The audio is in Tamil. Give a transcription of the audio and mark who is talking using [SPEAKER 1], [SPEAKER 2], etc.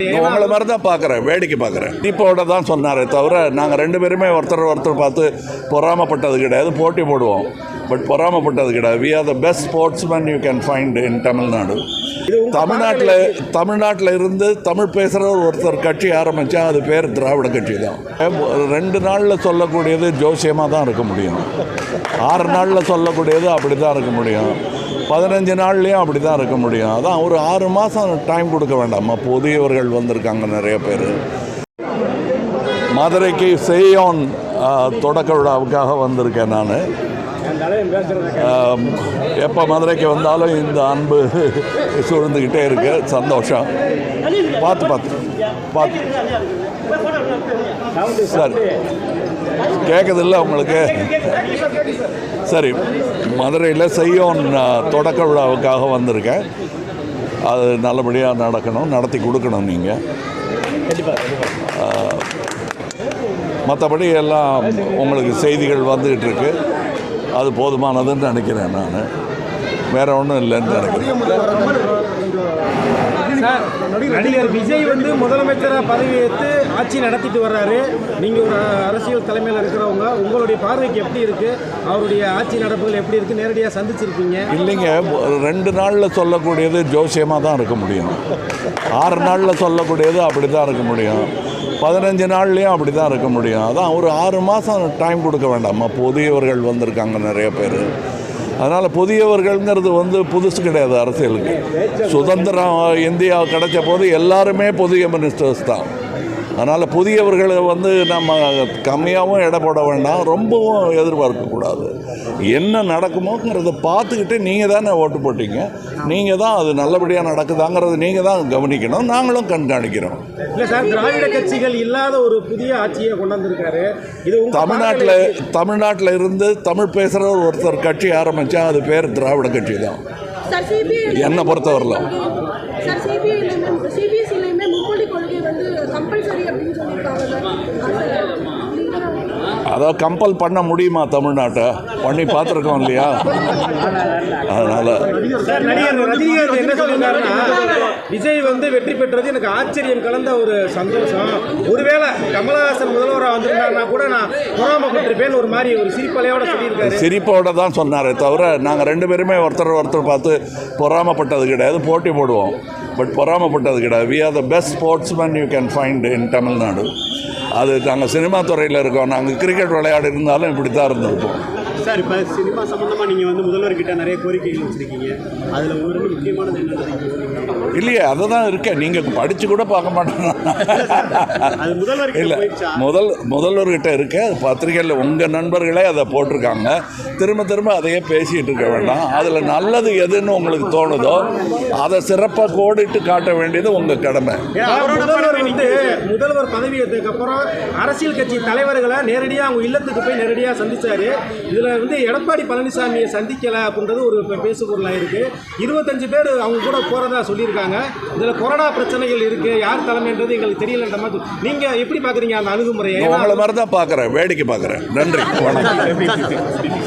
[SPEAKER 1] உங்களை மாதிரி தான் பார்க்குறேன், வேடிக்கை பார்க்குறேன். தீபாவோட தான் சொன்னாரே தவிர நாங்கள் ரெண்டு பேருமே ஒருத்தர் பார்த்து பொறாமப்பட்டது கிடையாது. போட்டி போடுவோம், பட் பொறாமப்பட்டது கிடையாது. We are the best sportsman you can find in Tamil Nadu. தமிழ்நாட்டில் இருந்து தமிழ் பேசுகிற ஒருத்தர் கட்சி ஆரம்பித்தா அது பேர் திராவிட கட்சி தான். 2 நாளில் சொல்லக்கூடியது ஜோசியமாக தான் இருக்க முடியும். 6 நாளில் சொல்லக்கூடியது அப்படி தான் இருக்க முடியும். 15 நாள்லேயும் அப்படி தான் இருக்க முடியும். அதான் ஒரு 6 மாதம் டைம் கொடுக்க வேண்டாமா? புதியவர்கள் வந்திருக்காங்க நிறைய பேர். மதுரைக்கு செய்யோன் தொடக்க விழாவுக்காக வந்திருக்கேன் நான். எப்போ மதுரைக்கு வந்தாலும் இந்த அன்பு சூழ்ந்துக்கிட்டே இருக்கு. சந்தோஷம். பார்த்து சார் கேட்குதில்ல உங்களுக்கு? சரி, மதுரையில் செய்யோன் தொடக்க விழாவுக்காக வந்திருக்கேன். அது நல்லபடியாக நடக்கணும், நடத்தி கொடுக்கணும் நீங்கள். மற்றபடி எல்லாம் உங்களுக்கு செய்திகள் வந்துக்கிட்டு இருக்கு. அது போதுமானதுன்னு நினைக்கிறேன். நான் வேறு ஒன்றும் இல்லைன்னு நினைக்கிறேன்.
[SPEAKER 2] சார், நடிகர் விஜய் வந்து முதலமைச்சராக பதவியேற்று ஆட்சி நடத்திட்டு வர்றாரு. நீங்கள் ஒரு அரசியல் தலைமையில் இருக்கிறவங்க, உங்களுடைய பார்வைக்கு எப்படி இருக்குது? அவருடைய ஆட்சி நடப்புகள் எப்படி இருக்குது? நேரடியாக சந்திச்சிருக்கீங்க?
[SPEAKER 1] இல்லைங்க, 2 நாளில் சொல்லக்கூடியது ஜோசியமாக தான் இருக்க முடியும். 6 நாளில் சொல்லக்கூடியது அப்படி தான் இருக்க முடியும். 15 நாள்லேயும் அப்படி தான் இருக்க முடியும். அதான் ஒரு 6 மாதம் டைம் கொடுக்க வேண்டாமா? புதியவர்கள் வந்திருக்காங்க நிறைய பேர். அதனால் புதியவர்கள்ங்கிறது புதுசு கிடையாது அரசியலுக்கு. சுதந்திரம் இந்தியா கிடைச்ச போது எல்லாருமே புதிய மினிஸ்டர்ஸ் தான். அதனால் புதியவர்களை நம்ம கம்மியாகவும் எடை போட வேண்டாம், ரொம்பவும் எதிர்பார்க்கக்கூடாது. என்ன நடக்குமோங்கிறத பார்த்துக்கிட்டு நீங்கள் தானே ஓட்டு போட்டீங்க. நீங்கள் தான் அது நல்லபடியாக நடக்குதாங்கிறது நீங்கள் தான் கவனிக்கணும், நாங்களும் கண்காணிக்கிறோம்.
[SPEAKER 2] இல்லை சார், திராவிட கட்சிகள் இல்லாத ஒரு புதிய ஆட்சியை கொண்டு வந்திருக்காரு. இது
[SPEAKER 1] தமிழ்நாட்டில் இருந்து தமிழ் பேசுகிற ஒருத்தர் கட்சி ஆரம்பித்தா அது பேர் திராவிட கட்சி தான் என்னை பொறுத்தவரையில். அதாவது கம்பல் பண்ண முடியுமா? தமிழ்நாட்டை பண்ணி பார்த்துருக்கோம் இல்லையா? அதனால்
[SPEAKER 2] விஜய் வெற்றி பெற்றது எனக்கு ஆச்சரியம் கலந்த ஒரு சந்தோஷம். ஒருவேளை கமலஹாசன் முதல்வராக வந்திருந்தாருன்னா கூட நான் பொறாமப்பட்டிருப்பேன் ஒரு மாதிரி ஒரு சிரிப்பலையோட சொல்லியிருக்காரு.
[SPEAKER 1] சிரிப்போட தான் சொன்னாரே தவிர நாங்கள் 2 பேருமே ஒருத்தர் பார்த்து பொறாமப்பட்டது கிடையாது. போட்டி போடுவோம், பட் பொறாமப்பட்டது கிடையாது. We are the best sportsman you can find in Tamil Nadu. அது நாங்கள் சினிமா துறையில் இருக்கோம். நாங்கள் கிரிக்கெட் விளையாடி இருந்தாலும் இப்படி தான் இருந்திருப்போம்.
[SPEAKER 3] சார், இப்போ சினிமா சம்பந்தமாக நீங்கள் முதல்வர்கிட்ட நிறைய கோரிக்கைகள் வச்சுருக்கீங்க. அதில் ஒரு முக்கியமானது என்ன?
[SPEAKER 1] இல்லையே, அதை தான் இருக்கேன். நீங்கள் படித்து கூட பார்க்க மாட்டேன்.
[SPEAKER 3] அது முதல்வர்கிட்ட
[SPEAKER 1] இல்லை, முதல்வர்கிட்ட இருக்க பத்திரிகையில் உங்கள் நண்பர்களே அதை போட்டிருக்காங்க. திரும்ப அதையே பேசிகிட்டு இருக்க வேண்டாம். அதில் நல்லது எதுன்னு உங்களுக்கு தோணுதோ அதை சிறப்பாக கோடிட்டு காட்ட வேண்டியது உங்கள் கடமை.
[SPEAKER 2] முதல்வர் பதவியேற்றதுக்கு அப்புறம் அரசியல் கட்சி தலைவர்களை நேரடியாக அவங்க இல்லத்துக்கு போய் நேரடியாக சந்திச்சாரு. இதில் எடப்பாடி பழனிசாமியை சந்திக்கலை அப்படின்றது ஒரு பேசுபொருளாக இருக்குது. 25 பேர் அவங்க கூட போகிறதா சொல்லியிருக்காங்க. இதில் கொரோனா பிரச்சனைகள் இருக்குது, யார் தலைமைன்றது எங்களுக்கு தெரியலன்ற மாதிரி. நீங்கள் எப்படி பார்க்குறீங்க அந்த அணுகுமுறையை?
[SPEAKER 1] உங்களை மாதிரி தான் பார்க்குறேன், வேடிக்கை பார்க்குறேன். நன்றி, வணக்கம்.